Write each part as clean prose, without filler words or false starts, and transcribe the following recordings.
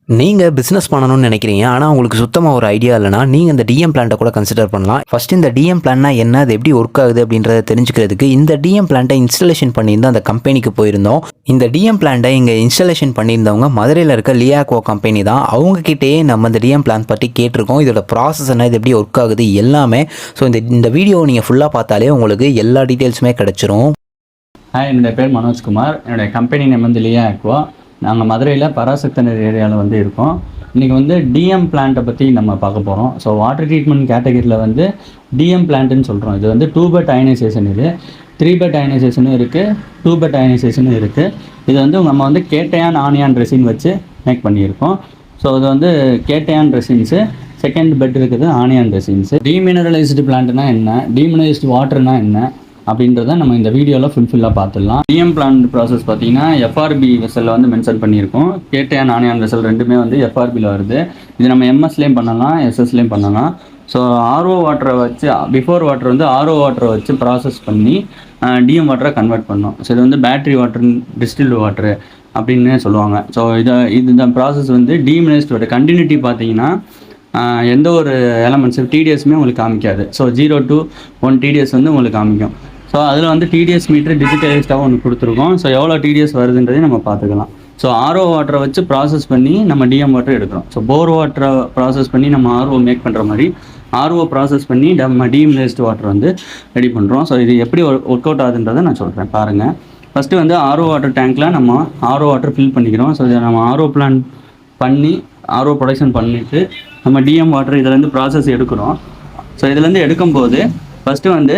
நீங்கள் பிஸ்னஸ் பண்ணணும்னு நினைக்கிறீங்க, ஆனால் உங்களுக்கு சுத்தமாக ஒரு ஐடியா இல்லைனா நீங்கள் இந்த டிஎம் பிளான்ட்டை கூட கன்சிடர் பண்ணலாம். ஃபர்ஸ்ட் இந்த டிஎம் பிளான்னா என்ன, அது எப்படி ஒர்க் ஆகுது அப்படின்றத தெரிஞ்சுக்கிறதுக்கு இந்த டிஎம் பிளான்ட்டை இன்ஸ்டாலேஷன் பண்ணியிருந்தோம். அந்த கம்பெனிக்கு போயிருந்தோம். இந்த டிஎம் பிளான்ட்டை இங்கே இன்ஸ்டாலேஷன் பண்ணியிருந்தவங்க மதுரையில் இருக்க லியாக்வா கம்பெனி தான். அவங்கக்கிட்டேயே நம்ம இந்த டிஎம் பிளான் பற்றி கேட்டிருக்கோம். இதோட ப்ராசஸ் என்ன, இது எப்படி ஒர்க் ஆகுது எல்லாமே. ஸோ இந்த வீடியோ நீங்கள் ஃபுல்லாக பார்த்தாலே உங்களுக்கு எல்லா டீட்டெயில்ஸுமே கிடச்சிரும். ஹாய், என்னுடைய பேர் மனோஜ்குமார். என்னுடைய கம்பெனி நேம் வந்து லியாக்வா. நாங்கள் மதுரையில் பராசக்தி நகர் ஏரியாவில் வந்து இருக்கோம். இன்றைக்கி வந்து டிஎம் பிளான்ட்டை பற்றி நம்ம பார்க்க போகிறோம். ஸோ வாட்டர் ட்ரீட்மெண்ட் கேட்டகரியில் வந்து டிஎம் பிளான்ட்டுன்னு சொல்கிறோம். இது வந்து 2 பெட் அயனைசேஷன், இது 3 பெட் அயனைசேஷனும் இருக்குது, 2 பெட் அயனைசேஷனும் இருக்குது. இது வந்து நம்ம வந்து கேட்டையான் ஆனியான் ரெசின் வச்சு மேக் பண்ணியிருக்கோம். ஸோ இது வந்து கேட்டையான் ரெசின்ஸு, செகண்ட் பெட் இருக்குது ஆனியான் ரெசின்ஸு. டீமினரலைஸ்டு பிளான்ட்னா என்ன, டீமினரைஸ்டு வாட்டர்னா என்ன அப்படின்றத நம்ம இந்த வீடியோவில் ஃபுல்ஃபில்லாக பார்த்துடலாம். டிஎம் பிளான்ட் ப்ராசஸ் பார்த்தீங்கன்னா எஃப்ஆர்பி வெசலில் வந்து மென்ஷன் பண்ணியிருக்கோம். கேட்டையான் ஆனியான் வெசல் ரெண்டுமே வந்து எஃப்ஆர்பியில் வருது. இது நம்ம எம்எஸ்லேயும் பண்ணலாம், எஸ்எஸ்லேயும் பண்ணலாம். ஸோ ஆர்ஓ வாட்டரை வச்சு, பிஃபோர் வாட்டர் வந்து ஆர்ஓ வாட்டரை வச்சு ப்ராசஸ் பண்ணி டிஎம் வாட்டரை கன்வெர்ட் பண்ணோம். ஸோ இது வந்து பேட்ரி வாட்டர், டிஸ்டில்டு வாட்டரு அப்படின்னு சொல்லுவாங்க. ஸோ இந்த ப்ராசஸ் வந்து டீமினைஸ்டு வாட்டர் கண்டினியூட்டி பார்த்தீங்கன்னா எந்த ஒரு எலமெண்ட்ஸு டிடிஎஸ்மே உங்களுக்கு காமிக்காது. ஸோ 0 to 1 டிடிஎஸ் வந்து உங்களுக்கு காமிக்கும். ஸோ அதில் வந்து டிடிஎஸ் மீட்டர் டிஜிட்டலைஸ்டாக ஒன்று கொடுத்துருக்கோம். ஸோ எவ்வளோ டிடிஎஸ் வருதுன்றதையும் நம்ம பார்த்துக்கலாம். ஸோ ஆர்ஓ வாட்டரை வச்சு ப்ராசஸ் பண்ணி நம்ம டிஎம் வாட்டர் எடுக்கிறோம். ஸோ போர் வாட்டரை ப்ராசஸ் பண்ணி நம்ம ஆர்ஓ மேக் பண்ணுற மாதிரி ஆர்ஓ ப்ராசஸ் பண்ணி நம்ம டீமினைஸ்டு வாட்டர் வந்து ரெடி பண்ணுறோம். ஸோ இது எப்படி ஒர்க் அவுட் ஆகுதுன்றதை நான் சொல்கிறேன் பாருங்கள். ஃபஸ்ட்டு வந்து ஆர்ஓ வாட்டர் டேங்க்கில் நம்ம ஆர்ஓ வாட்டர் ஃபில் பண்ணிக்கிறோம். ஸோ இதை நம்ம ஆர்ஓ பிளான் பண்ணி ஆர்ஓ ப்ரொடக்ஷன் பண்ணிவிட்டு நம்ம டிஎம் வாட்டர் இதிலேருந்து ப்ராசஸ் எடுக்கிறோம். ஸோ இதுலேருந்து எடுக்கும்போது ஃபஸ்ட்டு வந்து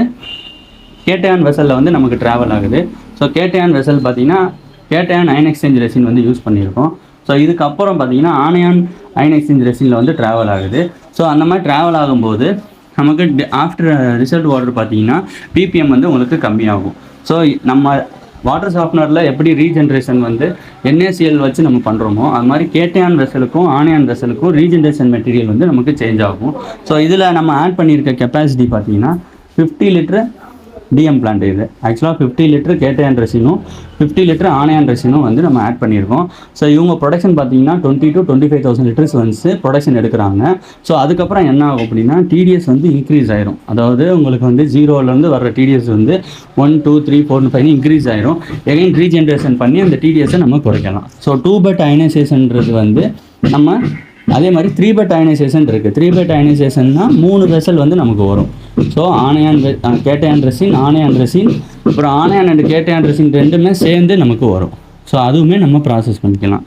கேட்டையான் வெசலில் வந்து நமக்கு ட்ராவல் ஆகுது. ஸோ கேட்டையான் வெசல் பார்த்திங்கன்னா கேட்டையான் அயன் எக்ஸ்சேஞ்ச் ரெசின் வந்து யூஸ் பண்ணியிருக்கோம். ஸோ இதுக்கப்புறம் பார்த்திங்கன்னா ஆனியான் அயன் எக்ஸ்சேஞ்ச் ரெசினில் வந்து ட்ராவல் ஆகுது. ஸோ அந்த மாதிரி ட்ராவல் ஆகும்போது நமக்கு ஆஃப்டர் ரிசல்ட் வாட்டர் பார்த்திங்கன்னா பிபிஎம் வந்து உங்களுக்கு கம்மியாகும். ஸோ நம்ம வாட்டர் சாஃப்ட்னரில் எப்படி ரீஜென்ரேஷன் வந்து என்ஏசிஎல் வச்சு நம்ம பண்ணுறோமோ அது மாதிரி கேட்டையான் வெசலுக்கும் ஆனியான் வெசலுக்கும் ரீஜென்ரேஷன் மெட்டீரியல் வந்து நமக்கு சேஞ்ச் ஆகும். ஸோ இதில் நம்ம ஆட் பண்ணியிருக்க கெப்பாசிட்டி பார்த்திங்கன்னா 50 லிட்டரு டிஎம் பிளான்ட். இது ஆக்சுவலாக 50 லிட்டரு கேட்டையான் ரெசினும் 50 லிட்டரு ஆனியான் ரெசினும் வந்து நம்ம ஆட் பண்ணியிருக்கோம். ஸோ இவங்க ப்ரொடக்ஷன் பார்த்தீங்கன்னா 20 to 25,000 லிட்டர்ஸ் வந்து ப்ரொடக்ஷன் எடுக்கிறாங்க. ஸோ அதுக்கப்புறம் என்ன ஆகும் அப்படின்னா டிடிஎஸ் வந்து இன்க்ரீஸ் ஆயிரும். அதாவது உங்களுக்கு வந்து 0லேருந்து வர்ற டிடிஎஸ் வந்து 1, 2, 3, 4, 5 இன்க்ரீஸ் ஆயிரும். எகைன் ரீஜென்ரேஷன் பண்ணி அந்த டிடிஎஸை நம்ம குறைக்கலாம். ஸோ 2 பெட் அயனைசேஷன்ன்றது வந்து நம்ம அதே மாதிரி 3 பெட் அயனைசேஷன் இருக்குது. 3 பெட் அயனைசேஷன்னா 3 வெசல் வந்து நமக்கு வரும். So anion cation resin, anion resin, அப்புறம் ஆனியான் அண்ட் கேட்டையான் ரெசின் ரெண்டுமே சேர்ந்து நமக்கு வரும். ஸோ அதுவுமே நம்ம ப்ராசஸ் பண்ணிக்கலாம்.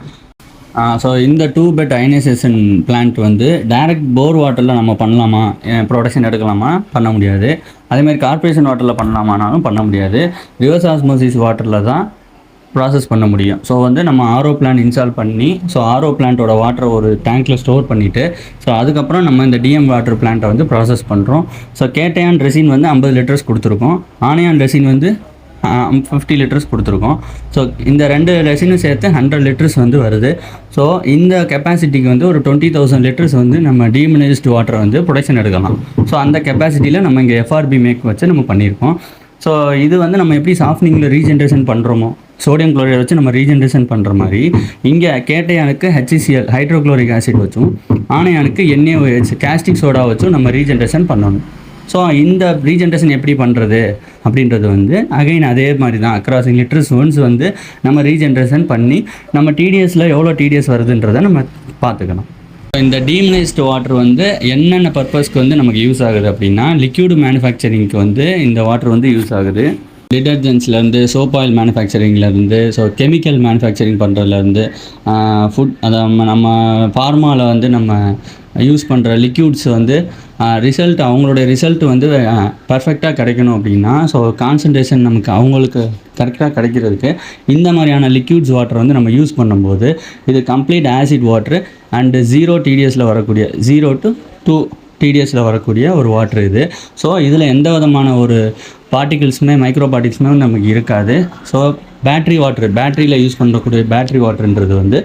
ஸோ இந்த 2 பெட் அயனைசேஷன் பிளான்ட் வந்து டைரக்ட் போர் வாட்டரில் நம்ம பண்ணலாமா, ப்ரொடக்ஷன் எடுக்கலாமா, பண்ண முடியாது. அதேமாதிரி கார்பரேஷன் வாட்டரில் பண்ணலாமானாலும் பண்ண முடியாது. ரிவர்ஸ் ஆஸ்மோசிஸ் வாட்டரில் தான் ப்ராசஸ் பண்ண முடியும். ஸோ வந்து நம்ம ஆர்ஓ பிளான்ட் இன்ஸ்டால் பண்ணி ஸோ ஆர்ஓ பிளான்ட்டோட வாட்டரை ஒரு டேங்க்கில் ஸ்டோர் பண்ணிவிட்டு ஸோ அதுக்கப்புறம் நம்ம இந்த டிஎம் வாட்டர் பிளான்ட்டை வந்து ப்ராசஸ் பண்ணுறோம். ஸோ கேட்டையான் ரெசின் வந்து 50 லிட்டர்ஸ் கொடுத்துருக்கோம், ஆனியான் ரெசின் வந்து 50 லிட்டர்ஸ் கொடுத்துருக்கோம். ஸோ இந்த 2 ரெசினும் சேர்த்து 100 லிட்டர்ஸ் வந்து வருது. ஸோ இந்த கெப்பாசிட்டிக்கு வந்து ஒரு 20,000 லிட்டர்ஸ் வந்து நம்ம டீமினைஸ்டு வாட்டரை வந்து ப்ரொடக்ஷன் எடுக்கலாம். ஸோ அந்த கெப்பாசிட்டியில் நம்ம இங்கே எஃப்ஆர்பி மேக் வச்சு நம்ம பண்ணியிருக்கோம். ஸோ இது வந்து நம்ம எப்படி சாஃப்ட்னிங்கில் ரீஜென்ரேஷன் பண்ணுறோமோ சோடியம் குளோரைடை வச்சு நம்ம ரீஜென்ரேஷன் பண்ணுற மாதிரி இங்கே கேட்டையானுக்கு HCl ஹைட்ரோக்ளோரிக் ஆசிட் வச்சும் ஆனையானுக்கு NaOH கேஸ்டிக் சோடா வச்சும் நம்ம ரீஜென்ரேஷன் பண்ணணும். ஸோ இந்த ரீஜென்ரேஷன் எப்படி பண்ணுறது அப்படின்றது வந்து அகைன் அதே மாதிரி தான் அக்ராஸ் லிட்டர்ஸ் ஒன்ஸ் வந்து நம்ம ரீஜென்ரேஷன் பண்ணி நம்ம டிடிஎஸில் எவ்வளோ டிடிஎஸ் வருதுன்றதை நம்ம பார்த்துக்கணும். இந்த டீமினைஸ்டு வாட்டர் வந்து என்னென்ன பர்பஸ்க்கு வந்து நமக்கு யூஸ் ஆகுது அப்படின்னா லிக்யூடு மேனுஃபேக்சரிங்க்கு வந்து இந்த வாட்டர் வந்து யூஸ் ஆகுது. டிடர்ஜென்ட்ஸ்லேருந்து, சோப் ஆயில் மேனுஃபேக்சரிங்லேருந்து, ஸோ கெமிக்கல் மேனுஃபேக்சரிங் பண்ணுறதுலேருந்து, ஃபுட் அதை நம்ம ஃபார்மாவில் வந்து நம்ம யூஸ் பண்ணுற லிக்யூட்ஸ் வந்து அவங்களுடைய ரிசல்ட் வந்து பர்ஃபெக்டாக கிடைக்கணும் அப்படின்னா ஸோ கான்சன்ட்ரேஷன் நமக்கு அவங்களுக்கு கரெக்டாக கிடைக்கிறதுக்கு இந்த மாதிரியான லிக்யூட்ஸ் வாட்டர் வந்து நம்ம யூஸ் பண்ணும்போது இது கம்ப்ளீட் ஆசிட் வாட்ரு அண்டு 0 டிடிஎஸில் வரக்கூடிய 0 to 2 டிடிஎஸில் வரக்கூடிய ஒரு வாட்ரு இது. ஸோ இதில் எந்த விதமான ஒரு பார்ட்டிகிள்ஸுமே மைக்ரோ பார்ட்டிகிள்ஸுமே நமக்கு இருக்காது. ஸோ பேட்டரியில் யூஸ் பண்ணக்கூடிய பேட்ரி வாட்டர்ன்றது வந்து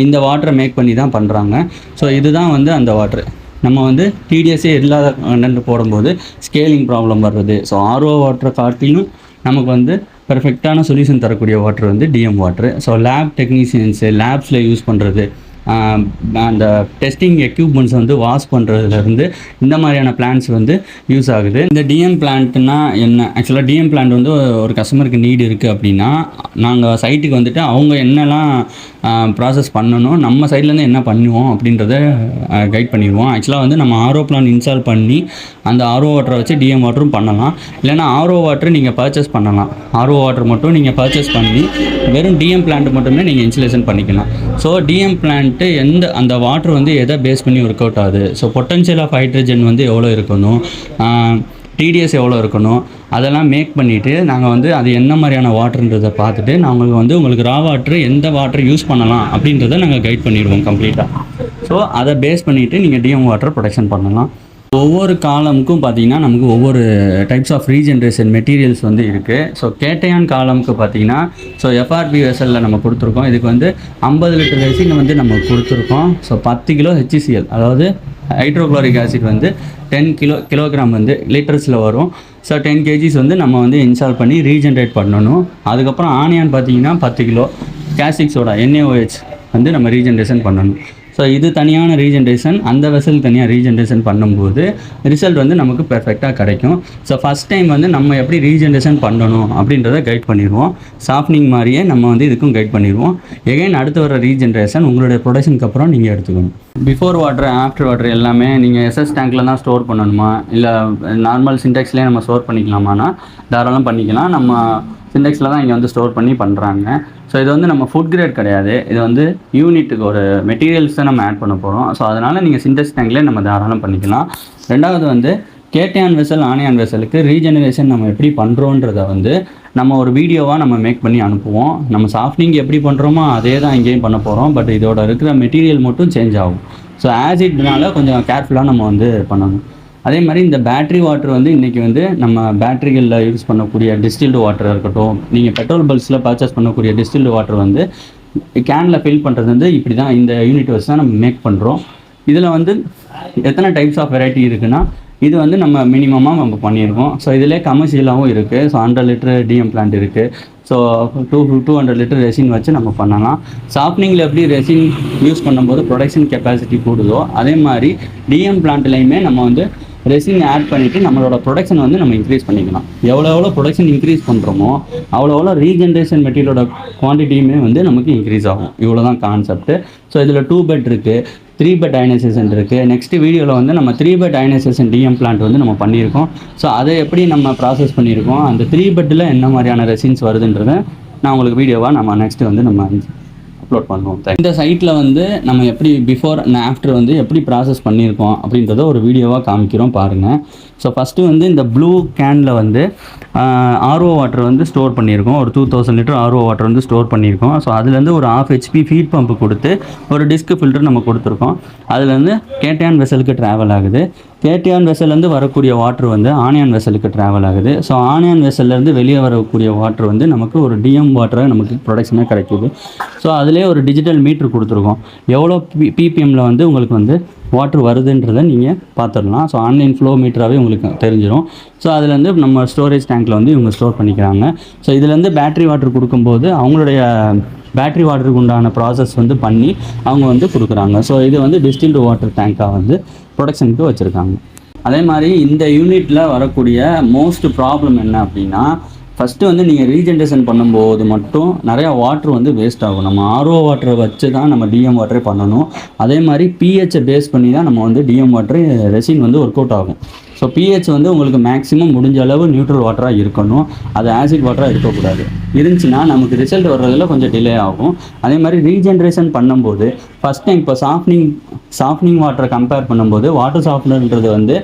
இந்த வாட்டரை மேக் பண்ணி தான் பண்ணுறாங்க. ஸோ இதுதான் வந்து அந்த வாட்ரு நம்ம வந்து டிடிஎஸ்ஸே இல்லாத கண்டென்ட் போடும்போது ஸ்கேலிங் ப்ராப்ளம் வர்றது. ஸோ ஆர்ஓ வாட்டரை காட்டிலும் நமக்கு வந்து பெர்ஃபெக்டான சொல்யூஷன் தரக்கூடிய வாட்டர் வந்து DM water. So lab technicians லேப்ஸில் யூஸ் பண்ணுறது அந்த டெஸ்டிங் எக்யூப்மெண்ட்ஸ் வந்து வாஷ் பண்ணுறதுலேருந்து இந்த மாதிரியான பிளான்ஸ் வந்து யூஸ் ஆகுது. இந்த டிஎம் பிளான்ட்னா என்ன? ஆக்சுவலாக டிஎம் பிளான்ட் வந்து ஒரு கஸ்டமருக்கு நீடு இருக்குது அப்படின்னா நாங்கள் சைட்டுக்கு வந்துட்டு அவங்க என்னெல்லாம் ப்ராசஸ் பண்ணணும், நம்ம சைட்லேருந்து என்ன பண்ணுவோம் அப்படின்றத கைட் பண்ணிடுவோம். ஆக்சுவலாக வந்து நம்ம ஆர்ஓ பிளான் இன்ஸ்டால் பண்ணி அந்த ஆர்ஓ வாட்டரை வச்சு டிஎம் வாட்டரும் பண்ணலாம். இல்லைனா ஆர்ஓ வாட்டர் நீங்கள் பர்ச்சேஸ் பண்ணலாம். ஆர்ஓ வாட்டர் மட்டும் நீங்கள் பர்ச்சேஸ் பண்ணி வெறும் டிஎம் பிளான்ட் மட்டுமே நீங்கள் இன்ஸ்டலேஷன் பண்ணிக்கலாம். ஸோ டிஎம் பிளான்ட்டு அந்த வாட்டர் வந்து எதை பேஸ் பண்ணி ஒர்க் அவுட் ஆகுது, ஸோ பொட்டன்ஷியல் ஆஃப் ஹைட்ரஜன் வந்து எவ்வளோ இருக்கணும், டிடிஎஸ் எவ்வளோ இருக்கணும், அதெல்லாம் மேக் பண்ணிவிட்டு நாங்கள் வந்து அது என்ன மாதிரியான வாட்டர்ன்றதை பார்த்துட்டு நாங்கள் வந்து உங்களுக்கு ரா வாட்டர் எந்த வாட்டர் யூஸ் பண்ணலாம் அப்படின்றத நாங்கள் கைட் பண்ணிடுவோம் கம்ப்ளீட்டாக. ஸோ அதை பேஸ் பண்ணிவிட்டு நீங்கள் டிஎம் வாட்டர் ப்ரொடக்ஷன் பண்ணலாம். ஒவ்வொரு காலமுக்கும் பார்த்தீங்கன்னா நமக்கு ஒவ்வொரு டைப்ஸ் ஆஃப் ரீஜென்ரேஷன் மெட்டீரியல்ஸ் வந்து இருக்குது. ஸோ கேட்டையான் காலமுக்கு பார்த்தீங்கன்னா ஸோ எஃப்ஆர்பி வெசலில் நம்ம கொடுத்துருக்கோம். இதுக்கு வந்து 50 லிட்டர் ரெசின் வந்து நம்ம கொடுத்துருக்கோம். ஸோ 10 கிலோ HCl அதாவது ஹைட்ரோக்ளோரிக் ஆசிட் வந்து 10 கிலோகிராம் வந்து லிட்டர்ஸில் வரும். ஸோ 10 kgs வந்து நம்ம வந்து இன்ஸ்டால் பண்ணி ரீஜென்ரேட் பண்ணணும். அதுக்கப்புறம் ஆனியான் பார்த்தீங்கன்னா 10 கிலோ கேஸ்டிக் சோடா NaOH வந்து நம்ம ரீஜென்ரேஷன் பண்ணணும். ஸோ இது தனியான ரீஜென்ரேஷன், அந்த வெசல் தனியாக ரீஜென்ரேஷன் பண்ணும்போது ரிசல்ட் வந்து நமக்கு பெர்ஃபெக்டாக கிடைக்கும். ஸோ ஃபஸ்ட் டைம் வந்து நம்ம எப்படி ரீஜென்ரேஷன் பண்ணணும் அப்படின்றத கைட் பண்ணிடுவோம். சாஃப்ட்னிங் மாதிரியே நம்ம வந்து இதுக்கும் கைட் பண்ணிடுவோம். எகைன் அடுத்து வர ரீஜென்ரேஷன் உங்களுடைய ப்ரொடக்ஷனுக்கு அப்புறம் நீங்கள் எடுத்துக்கணும். பிஃபோர் வாட்டர் ஆஃப்டர் வாட்டர் எல்லாமே நீங்கள் எஸ்எஸ் டேங்க்கில் தான் ஸ்டோர் பண்ணணுமா, இல்லை நார்மல் சின்டெக்ஸ்லேயே நம்ம ஸ்டோர் பண்ணிக்கலாமான்னா தாராளம் பண்ணிக்கலாம். நம்ம சின்டெக்ஸில் தான் இங்கே வந்து ஸ்டோர் பண்ணி பண்ணுறாங்க. ஸோ இது வந்து நம்ம ஃபுட் கிரேட் கிடையாது, இது வந்து யூனிட்டுக்கு ஒரு மெட்டீரியல்ஸ் தான் நம்ம ஆட் பண்ண போகிறோம். ஸோ அதனால் நீங்கள் சின்டெக்ஸ் டேங்க்லேயே நம்ம தாராளம் பண்ணிக்கலாம். ரெண்டாவது வந்து கேட்டையான் வெசல் ஆனியான் வெசலுக்கு ரீஜெனரேஷன் நம்ம எப்படி பண்ணுறோன்றதை வந்து நம்ம ஒரு வீடியோவாக நம்ம மேக் பண்ணி அனுப்புவோம். நம்ம சாஃப்ட்னிங் எப்படி பண்ணுறோமோ அதே தான் இங்கேயும் பண்ண போகிறோம். பட் இதோட இருக்கிற மெட்டீரியல் மட்டும் சேஞ்ச் ஆகும். ஸோ ஆசிட்னால கொஞ்சம் கேர்ஃபுல்லாக நம்ம வந்து பண்ணணும். அதே மாதிரி இந்த பேட்ரி வாட்டர் வந்து இன்றைக்கி வந்து நம்ம பேட்ரிகளில் யூஸ் பண்ணக்கூடிய டிஸ்டில்டு வாட்டர் இருக்கட்டும், நீங்கள் பெட்ரோல் பல்க்ஸில் பர்ச்சேஸ் பண்ணக்கூடிய டிஸ்டில்டு வாட்டர் வந்து கேனில் ஃபில் பண்ணுறது வந்து இப்படி தான் இந்த யூனிட் வச்சு தான் நம்ம மேக் பண்ணுறோம். இதில் வந்து எத்தனை டைப்ஸ் ஆஃப் வெரைட்டி இருக்குன்னா இது வந்து நம்ம மினிமமாக நம்ம பண்ணியிருக்கோம். ஸோ இதிலே கமர்ஷியலாகவும் இருக்குது. ஸோ 100 லிட்டர் டிஎம் பிளான்ட் இருக்குது. ஸோ 200 லிட்டர் ரெசின் வச்சு நம்ம பண்ணலாம். சாஃப்ட்னிங்கில் எப்படி ரெசின் யூஸ் பண்ணும்போது ப்ரொடக்ஷன் கெப்பாசிட்டி கூடுதோ அதே மாதிரி டிஎம் பிளான்ட்லேயுமே நம்ம வந்து ரெசின் ஆட் பண்ணிவிட்டு நம்மளோட ப்ரொடக்ஷன் வந்து நம்ம இன்க்ரீஸ் பண்ணிக்கலாம். எவ்வளோ ப்ரொடக்ஷன் இன்க்ரீஸ் பண்ணுறோமோ அவ்வளோ ரீஜென்ரேஷன் மெட்டீரியலோட குவான்டிட்டியுமே வந்து நமக்கு இன்க்ரீஸ் ஆகும். இவ்வளோ தான் கான்செப்ட். ஸோ இதில் 2 பெட் இருக்குது, 3 பெட் அயனைசேஷன் இருக்குது. நெக்ஸ்ட் வீடியோவில் வந்து நம்ம 3 பெட் அயனைசேஷன் டிஎம் பிளான்ட் வந்து நம்ம பண்ணியிருக்கோம். ஸோ அதை எப்படி நம்ம ப்ராசஸ் பண்ணியிருக்கோம், அந்த 3 பெட்டில் என்ன மாதிரியான ரெசின்ஸ் வருதுன்றதை நான் உங்களுக்கு வீடியோவாக நம்ம நெக்ஸ்ட்டு வந்து நம்ம அப்லோட் பண்ணுவோம். இந்த சைட்டில் வந்து நம்ம எப்படி பிஃபோர் அண்ட் ஆஃப்டர் வந்து எப்படி ப்ராசஸ் பண்ணியிருக்கோம் அப்படின்றத ஒரு வீடியோவாக காமிக்கிறோம் பாருங்கள். ஸோ ஃபஸ்ட்டு வந்து இந்த ப்ளூ கேனில் வந்து ஆர்ஓ வாட்டர் வந்து ஸ்டோர் பண்ணியிருக்கோம். ஒரு 2000 லிட்டர் ஆர்ஓ வாட்டர் வந்து ஸ்டோர் பண்ணியிருக்கோம். ஸோ அதுலேருந்து ஒரு 1/2 HP ஃபீட் பம்பு கொடுத்து ஒரு டிஸ்க் ஃபில்டர் நம்ம கொடுத்துருக்கோம். அதுலேருந்து கேட்டையான் வெசலுக்கு ட்ராவல் ஆகுது. கேட்டையான் வெசல்லேருந்து வரக்கூடிய வாட்டர் வந்து ஆனியான் வெசலுக்கு ட்ராவல் ஆகுது. ஸோ ஆனியான் வெசல்லேருந்து வெளியே வரக்கூடிய வாட்டர் வந்து நமக்கு ஒரு டிஎம் வாட்டராக நமக்கு ப்ரொடக்ஷனாக கிடைக்கிது. ஸோ அதிலே ஒரு டிஜிட்டல் மீட்ரு கொடுத்துருக்கோம். எவ்வளோ பிபிஎம்மில் வந்து உங்களுக்கு வந்து வாட்டர் வருதுன்றதை நீங்கள் பார்த்துடலாம். ஸோ ஆன்லைன் ஃப்ளோ மீட்டராகவே உங்களுக்கு தெரிஞ்சிடும். ஸோ அதுலேருந்து நம்ம ஸ்டோரேஜ் டேங்க்கில் வந்து இவங்க ஸ்டோர் பண்ணிக்கிறாங்க. ஸோ இதுலேருந்து பேட்ரி வாட்டர் கொடுக்கும்போது அவங்களுடைய பேட்ரி வாட்டருக்கு உண்டான ப்ராசஸ் வந்து பண்ணி அவங்க வந்து கொடுக்குறாங்க. ஸோ இது வந்து டிஸ்டில்டு வாட்டர் டேங்காக வந்து ப்ரொடக்ஷனுக்கு வச்சுருக்காங்க. அதே மாதிரி இந்த யூனிட்டில் வரக்கூடிய மோஸ்ட் ப்ராப்ளம் என்ன அப்படின்னா, ஃபஸ்ட்டு வந்து நீங்கள் ரீஜென்ரேஷன் பண்ணும்போது மட்டும் நிறையா வாட்ரு வந்து வேஸ்ட் ஆகும். நம்ம ஆர்ஓ வாட்டரை வச்சு தான் நம்ம டிஎம் வாட்டரே பண்ணணும். அதே மாதிரி பிஹெச்சை பேஸ் பண்ணி தான் நம்ம வந்து டிஎம் வாட்டரு ரெசின் வந்து ஒர்க் அவுட் ஆகும். ஸோ பிஹெச் வந்து உங்களுக்கு மேக்ஸிமம் முடிஞ்ச அளவு நியூட்ரல் வாட்டராக இருக்கணும், அது ஆசிட் வாட்டராக இருக்கக்கூடாது. இருந்துச்சுன்னா நமக்கு ரிசல்ட் வர்றதில் கொஞ்சம் டிலே ஆகும். அதே மாதிரி ரீஜென்ரேஷன் பண்ணும்போது ஃபஸ்ட் டைம் இப்போ சாஃப்ட்னிங் வாட்டரை கம்பேர் பண்ணும்போது வாட்டர் சாஃப்ட்னர்ன்றது வந்து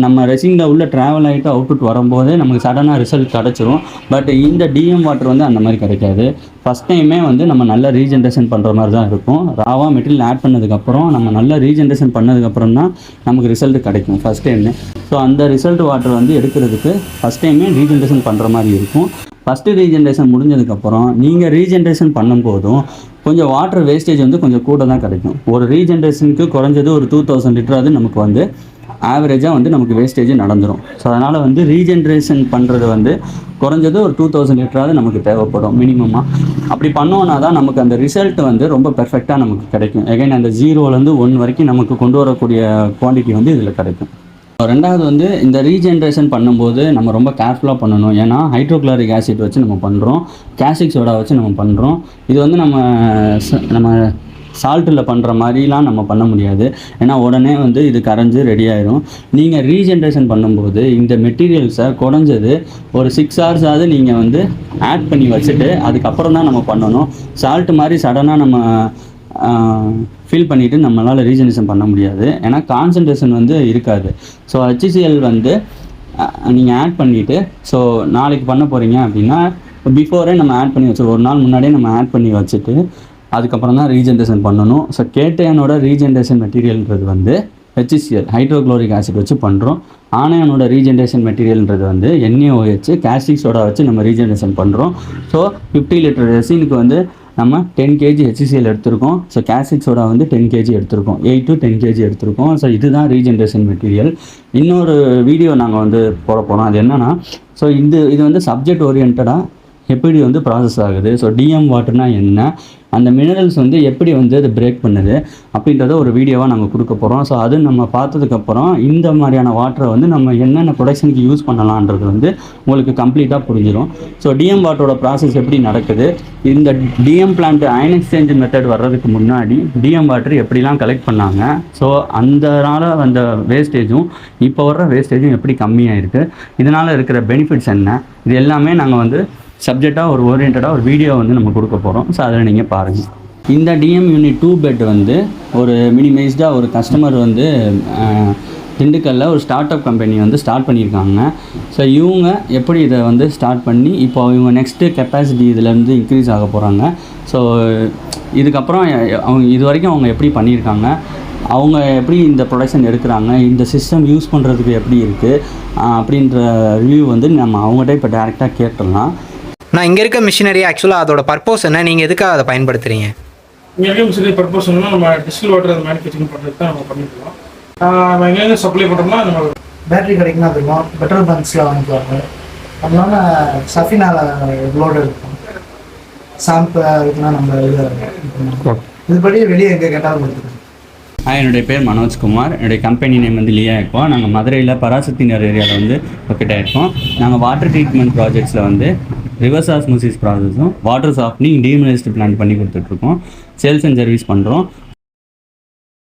நம்ம ரெசினில் உள்ள ட்ராவல் ஆகிட்டு அவுட்புட் வரும்போது நமக்கு சடனாக ரிசல்ட் கிடச்சிரும். பட் இந்த டிஎம் வாட்டர் வந்து அந்த மாதிரி கிடைக்காது. ஃபஸ்ட் டைமே வந்து நம்ம நல்ல ரீஜென்ரேஷன் பண்ணுற மாதிரி தான் இருக்கும். ராவாக மெட்டீரியல் ஆட் பண்ணதுக்கப்புறம் நம்ம நல்ல ரீஜென்ரேஷன் பண்ணதுக்கப்புறம் தான் நமக்கு ரிசல்ட் கிடைக்கும் ஃபஸ்ட் டைமே. ஸோ அந்த ரிசல்ட் வாட்டர் வந்து எடுக்கிறதுக்கு ஃபஸ்ட் டைமே ரீஜென்ரேஷன் பண்ணுற மாதிரி இருக்கும். ஃபஸ்ட்டு ரீஜென்ரேஷன் முடிஞ்சதுக்கப்புறம் நீங்கள் ரீஜென்ரேஷன் பண்ணும்போதும் கொஞ்சம் வாட்டர் வேஸ்டேஜ் வந்து கொஞ்சம் கூட தான் கிடைக்கும். ஒரு ரீஜென்ரேஷனுக்கு குறைஞ்சது ஒரு 2000 லிட்டராவது நமக்கு வந்து ஆவரேஜாக வந்து நமக்கு வேஸ்டேஜ் நடந்துடும். ஸோ அதனால் வந்து ரீஜென்ரேஷன் பண்ணுறது வந்து குறைஞ்சது ஒரு 2000 லிட்டராவது நமக்கு தேவைப்படும் மினிமமாக. அப்படி பண்ணோன்னா தான் நமக்கு அந்த ரிசல்ட் வந்து ரொம்ப பெர்ஃபெக்டாக நமக்கு கிடைக்கும். எகைன் அந்த 0லேருந்து 1 வரைக்கும் நமக்கு கொண்டு வரக்கூடிய குவான்டிட்டி வந்து இதில் கிடைக்கும். ரெண்டாவது வந்து இந்த ரீஜென்ரேஷன் பண்ணும்போது நம்ம ரொம்ப கேர்ஃபுல்லாக பண்ணணும். ஏன்னா ஹைட்ரோக்ளோரிக் ஆசிட் வச்சு நம்ம பண்ணுறோம், கேஸ்டிக் சோடா வச்சு நம்ம பண்ணுறோம். இது வந்து நம்ம சால்ட்டில் பண்ணுற மாதிரிலாம் நம்ம பண்ண முடியாது. ஏன்னா உடனே வந்து இது கரைஞ்சி ரெடி ஆயிரும். நீங்கள் ரீஜென்ரேஷன் பண்ணும்போது இந்த மெட்டீரியல்ஸை குறைஞ்சது ஒரு 6 ஹவர்ஸாவது நீங்கள் வந்து ஆட் பண்ணி வச்சுட்டு அதுக்கப்புறம் தான் நம்ம பண்ணணும். சால்ட் மாதிரி சடனாக நம்ம ஃபில் பண்ணிவிட்டு நம்மளால் ரீஜென்ரேஷன் பண்ண முடியாது. ஏன்னா கான்சன்ட்ரேஷன் வந்து இருக்காது. ஸோ HCl வந்து நீங்கள் ஆட் பண்ணிவிட்டு ஸோ நாளைக்கு பண்ண போகிறீங்க அப்படின்னா பிஃபோரே நம்ம ஆட் பண்ணி வச்சு ஒரு நாள் முன்னாடியே நம்ம ஆட் பண்ணி வச்சுட்டு அதுக்கப்புறம் தான் ரீஜென்ரேஷன் பண்ணணும். ஸோ கேட்டையானோட ரீஜென்ரேஷன் மெட்டீரியல்ன்றது வந்து HCl ஹைட்ரோக்ளோரிக் ஆசிட் வச்சு பண்ணுறோம். ஆனையானோட ரீஜென்ரேஷன் மெட்டீரியல்ன்றது வந்து NaOH கேஸ்டிக் சோடா வச்சு நம்ம ரீஜென்ரேஷன் பண்ணுறோம். ஸோ 50 லிட்டர் ரெசினுக்கு வந்து நம்ம 10 kg HCl எடுத்திருக்கோம். ஸோ கேஸ்டிக் சோடா வந்து 10 kg எடுத்திருக்கோம், 8 to 10 kg எடுத்திருக்கோம். ஸோ இதுதான் ரீஜென்ரேஷன் மெட்டீரியல். இன்னொரு வீடியோ நாங்கள் வந்து போட போகிறோம். அது என்னென்னா ஸோ இது வந்து சப்ஜெக்ட் ஓரியன்டாக எப்படி வந்து ப்ராசஸ் ஆகுது, ஸோ டிஎம் வாட்டர்னால் என்ன, அந்த மினரல்ஸ் வந்து எப்படி வந்து அது பிரேக் பண்ணுது அப்படின்றத ஒரு வீடியோவாக நாங்கள் கொடுக்க போகிறோம். ஸோ அது நம்ம பார்த்ததுக்கப்புறம் இந்த மாதிரியான வாட்டரை வந்து நம்ம என்னென்ன ப்ரொடக்ஷனுக்கு யூஸ் பண்ணலான்றது வந்து உங்களுக்கு கம்ப்ளீட்டாக புரிஞ்சிடும். ஸோ டிஎம் வாட்டரோட ப்ராசஸ் எப்படி நடக்குது, இந்த DM plant ion exchange method வர்றதுக்கு முன்னாடி டிஎம் வாட்டர் எப்படிலாம் கலெக்ட் பண்ணாங்க, ஸோ அந்தனால அந்த வேஸ்டேஜும் இப்போ வர்ற வேஸ்டேஜும் எப்படி கம்மியாயிருக்கு, இதனால் இருக்கிற பெனிஃபிட்ஸ் என்ன, இது எல்லாமே நாங்கள் வந்து சப்ஜெக்டாக ஒரு ஓரியன்டாக ஒரு வீடியோ வந்து நம்ம கொடுக்க போகிறோம். ஸோ அதில் நீங்கள் பாருங்கள். இந்த டிஎம் யூனிட் 2 பெட் வந்து ஒரு மினிமைஸ்டாக ஒரு கஸ்டமர் வந்து திண்டுக்கல்லில் ஒரு ஸ்டார்ட் அப் கம்பெனி வந்து ஸ்டார்ட் பண்ணியிருக்காங்க. ஸோ இவங்க எப்படி இதை வந்து ஸ்டார்ட் பண்ணி இப்போ இவங்க நெக்ஸ்ட்டு கெப்பாசிட்டி இதிலேருந்து இன்க்ரீஸ் ஆக போகிறாங்க. ஸோ இதுக்கப்புறம் அவங்க இது வரைக்கும் அவங்க எப்படி பண்ணியிருக்காங்க, அவங்க எப்படி இந்த ப்ரொடக்ஷன் எடுக்கிறாங்க, இந்த சிஸ்டம் யூஸ் பண்ணுறதுக்கு எப்படி இருக்குது அப்படின்ற ரிவ்யூ வந்து நம்ம அவங்ககிட்ட இப்போ டேரெக்டாக கேட்டுடலாம். நான் இங்கே இருக்க மிஷினரி ஆக்சுவலாக அதோட பர்பஸ் என்ன, நீங்கள் எதுக்காக அதை பயன்படுத்துகிறீங்க? இங்கே இருக்க மிஷினரி பர்பஸ் என்னன்னா நம்ம டிஸ்டில் வாட்டர் அதை மேனுஃபேக்சரிங் பண்ணுறது தான் நம்ம பண்ணிக்கலாம். நம்ம எங்கேருந்து சப்ளை பண்ணுறோம்னா நம்ம பேட்டரி கிடைக்குன்னா இருக்கும், பெட்ரோல் பங்க்ஸில் வாங்கிக்குவாங்க. அதனால சஃபினால லோடு இருக்கும், ஷாம்பு இருக்குன்னா நம்ம இதுபடி வெளியே எங்கே கேட்டாலும் கொடுத்துருக்கோம். என்னுடைய பேர் மனோஜ்குமார். என்னுடைய கம்பெனி நேம் வந்து லியா இருக்கோம். நாங்கள் மதுரையில் பராசக்தி நகர் ஏரியாவில் வந்து லொக்கேட் ஆகிருக்கோம். நாங்கள் வாட்டர் ட்ரீட்மெண்ட் ப்ராஜெக்ட்ஸில் வந்து ரிவர்ஸ் ஆஸ்மோசிஸ் ப்ராசஸும் வாட்டர் சாஃப்ட்னிங் டீமினரைஸ்டு பிளான்ட் பண்ணி கொடுத்துட்ருக்கோம். சேல்ஸ் அண்ட் சர்வீஸ் பண்ணுறோம்.